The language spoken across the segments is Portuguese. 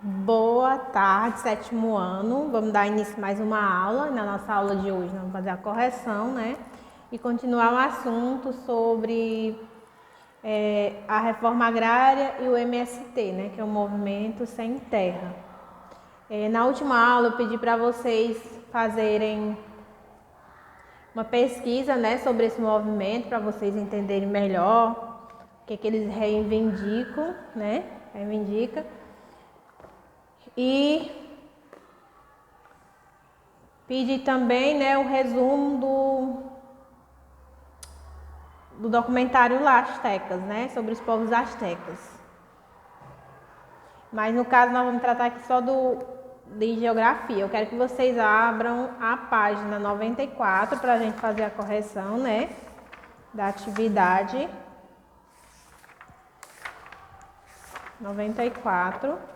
Boa tarde, sétimo ano. Vamos dar início a mais uma aula. Na nossa aula de hoje, nós vamos fazer a correção, né? E continuar o assunto sobre a reforma agrária e o MST, né? Que é o Movimento Sem Terra. Na última aula, eu pedi para vocês fazerem uma pesquisa, né, sobre esse movimento, para vocês entenderem melhor o que eles reivindicam, né? E pedi também, né, o resumo do documentário lá, Astecas, né, sobre os povos astecas. Mas no caso nós vamos tratar aqui só de geografia. Eu quero que vocês abram a página 94 para a gente fazer a correção, né, da atividade 94.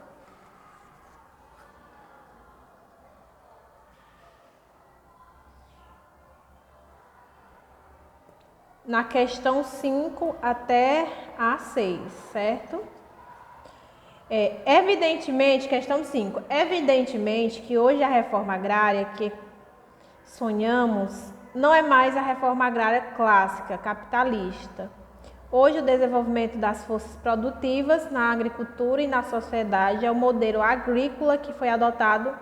Na questão 5 até a 6, certo? Evidentemente, questão 5, evidentemente que hoje a reforma agrária que sonhamos não é mais a reforma agrária clássica, capitalista. Hoje o desenvolvimento das forças produtivas na agricultura e na sociedade é o modelo agrícola que foi adotado,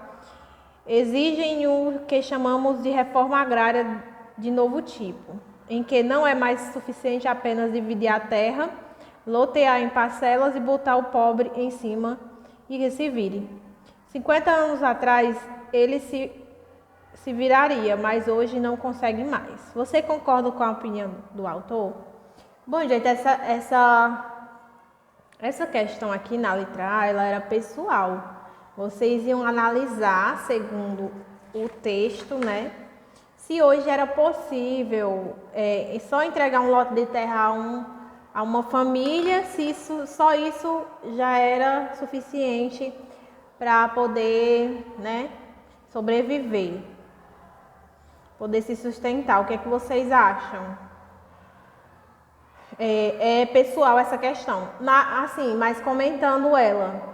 exigem o que chamamos de reforma agrária de novo tipo, em que não é mais suficiente apenas dividir a terra, lotear em parcelas e botar o pobre em cima e que se vire. 50 anos atrás ele se viraria, mas hoje não consegue mais. Você concorda com a opinião do autor? Bom, gente, essa questão aqui na letra A, ela era pessoal. Vocês iam analisar, segundo o texto, né? Se hoje era possível só entregar um lote de terra a uma família, se só isso já era suficiente para poder, né, sobreviver, poder se sustentar. O que é que vocês acham? É pessoal essa questão. Assim, mas comentando ela,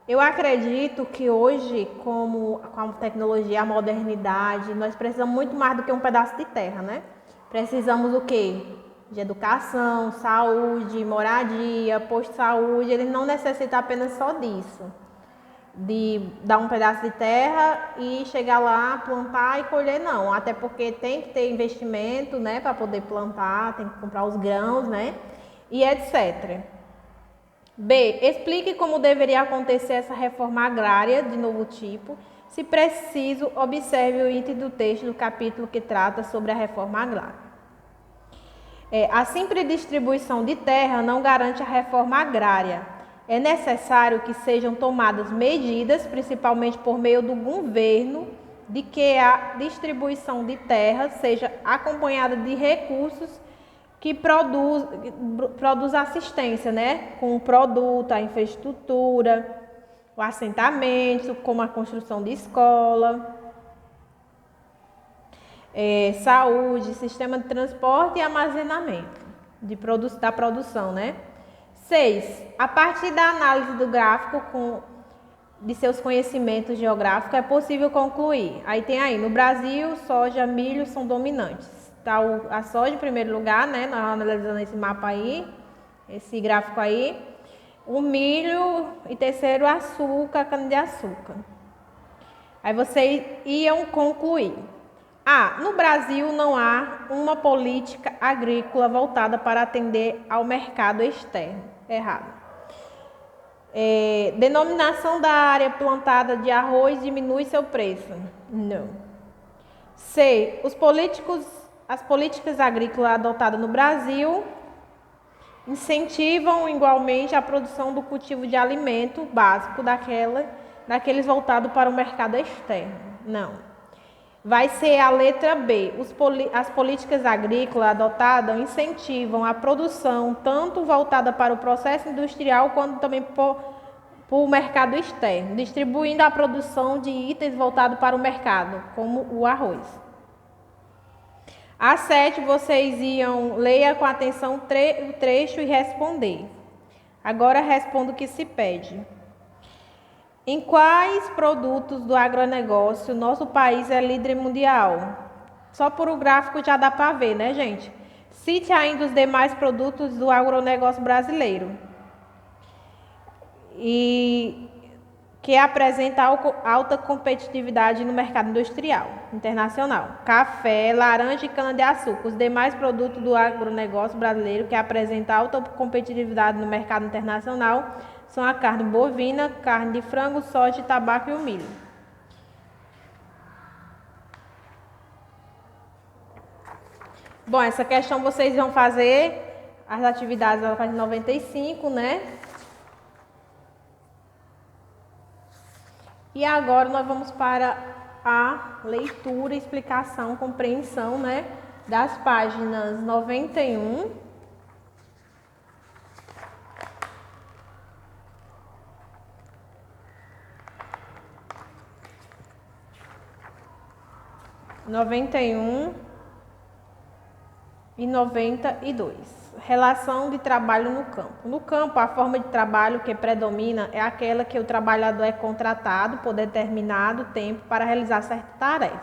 eu acredito que hoje, com a tecnologia, a modernidade, nós precisamos muito mais do que um pedaço de terra, né? Precisamos o quê? De educação, saúde, moradia, posto de saúde. Eles não necessitam apenas só disso, de dar um pedaço de terra e chegar lá, plantar e colher, não. Até porque tem que ter investimento, né, para poder plantar, tem que comprar os grãos, né, e etc. B. Explique como deveria acontecer essa reforma agrária de novo tipo. Se preciso, observe o item do texto do capítulo que trata sobre a reforma agrária. A simples distribuição de terra não garante a reforma agrária. É necessário que sejam tomadas medidas, principalmente por meio do governo, de que a distribuição de terra seja acompanhada de recursos que produz assistência, né? Com o produto, a infraestrutura, o assentamento, como a construção de escola, saúde, sistema de transporte e armazenamento da produção, né? 6. A partir da análise do gráfico de seus conhecimentos geográficos, é possível concluir. Aí tem aí, no Brasil, soja, milho são dominantes. Tá a soja em primeiro lugar, né? Nós analisando esse mapa aí, esse gráfico aí. O milho e terceiro, açúcar, cana-de-açúcar. Aí vocês iam concluir. No Brasil não há uma política agrícola voltada para atender ao mercado externo. Errado. Denominação da área plantada de arroz diminui seu preço. Não. C. As políticas agrícolas adotadas no Brasil incentivam igualmente a produção do cultivo de alimento básico daqueles voltados para o mercado externo. Não. Vai ser a letra B. As políticas agrícolas adotadas incentivam a produção tanto voltada para o processo industrial quanto também para o mercado externo, distribuindo a produção de itens voltados para o mercado, como o arroz. A 7, vocês iam ler com atenção o trecho e responder. Agora respondo o que se pede. Em quais produtos do agronegócio nosso país é líder mundial? Só por o gráfico já dá para ver, né, gente? Cite ainda os demais produtos do agronegócio brasileiro e que apresenta alta competitividade no mercado industrial internacional. Café, laranja e cana-de-açúcar. Os demais produtos do agronegócio brasileiro que apresentam alta competitividade no mercado internacional são a carne bovina, carne de frango, soja, tabaco e o milho. Bom, essa questão vocês vão fazer as atividades da página 95, né? E agora nós vamos para a leitura, explicação, compreensão, né? Das páginas 91 e 92. Relação de trabalho no campo. No campo, a forma de trabalho que predomina é aquela que o trabalhador é contratado por determinado tempo para realizar certa tarefa.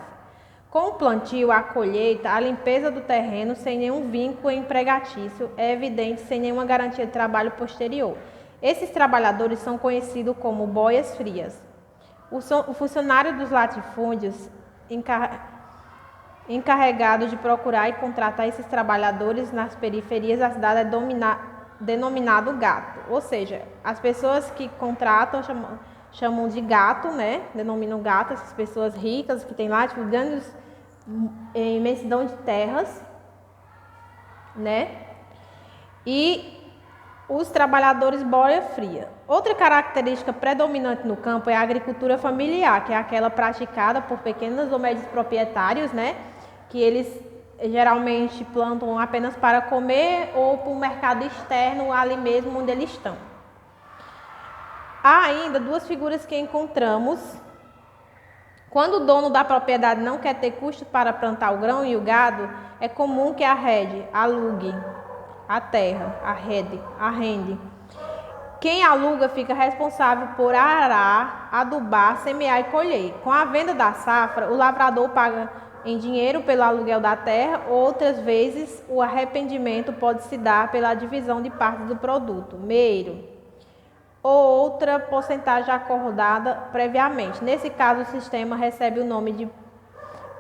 Com o plantio, a colheita, a limpeza do terreno sem nenhum vínculo empregatício é evidente sem nenhuma garantia de trabalho posterior. Esses trabalhadores são conhecidos como boias frias. O funcionário dos latifúndios encarregado de procurar e contratar esses trabalhadores nas periferias da cidade é denominado gato. Ou seja, as pessoas que contratam chamam de gato, né? Denominam gato essas pessoas ricas que têm lá, tipo, grandes imensidão de terras, né? E os trabalhadores boia fria. Outra característica predominante no campo é a agricultura familiar, que é aquela praticada por pequenos ou médios proprietários, né? Que eles geralmente plantam apenas para comer ou para o mercado externo, ali mesmo onde eles estão. Há ainda duas figuras que encontramos. Quando o dono da propriedade não quer ter custos para plantar o grão e o gado, é comum que alugue a terra, arrende. Quem aluga fica responsável por arar, adubar, semear e colher. Com a venda da safra, o lavrador paga em dinheiro pelo aluguel da terra, outras vezes o arrependimento pode se dar pela divisão de parte do produto, meiro, ou outra porcentagem acordada previamente. Nesse caso, o sistema recebe o nome de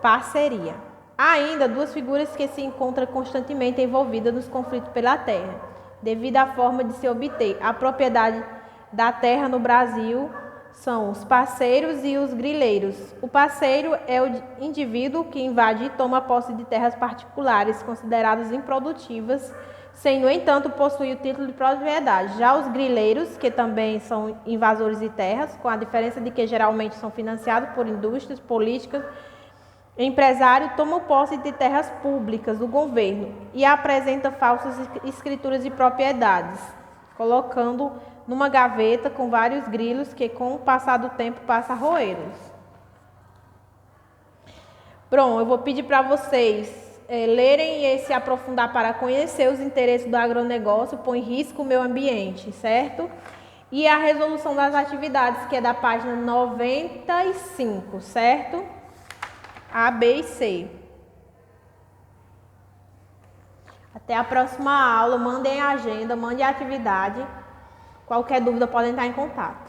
parceria. Há ainda duas figuras que se encontram constantemente envolvidas nos conflitos pela terra, devido à forma de se obter a propriedade da terra no Brasil. São os parceiros e os grileiros. O parceiro é o indivíduo que invade e toma posse de terras particulares consideradas improdutivas, sem, no entanto, possuir o título de propriedade. Já os grileiros, que também são invasores de terras, com a diferença de que geralmente são financiados por indústrias, políticas, empresário, tomam posse de terras públicas do governo e apresenta falsas escrituras de propriedades, colocando numa gaveta com vários grilos que, com o passar do tempo, passa a roê-los. Pronto, eu vou pedir para vocês lerem e se aprofundar para conhecer os interesses do agronegócio, põe em risco o meio ambiente, certo? E a resolução das atividades, que é da página 95, certo? A, B e C. Até a próxima aula, mandem a agenda, mandem a atividade. Qualquer dúvida podem estar em contato.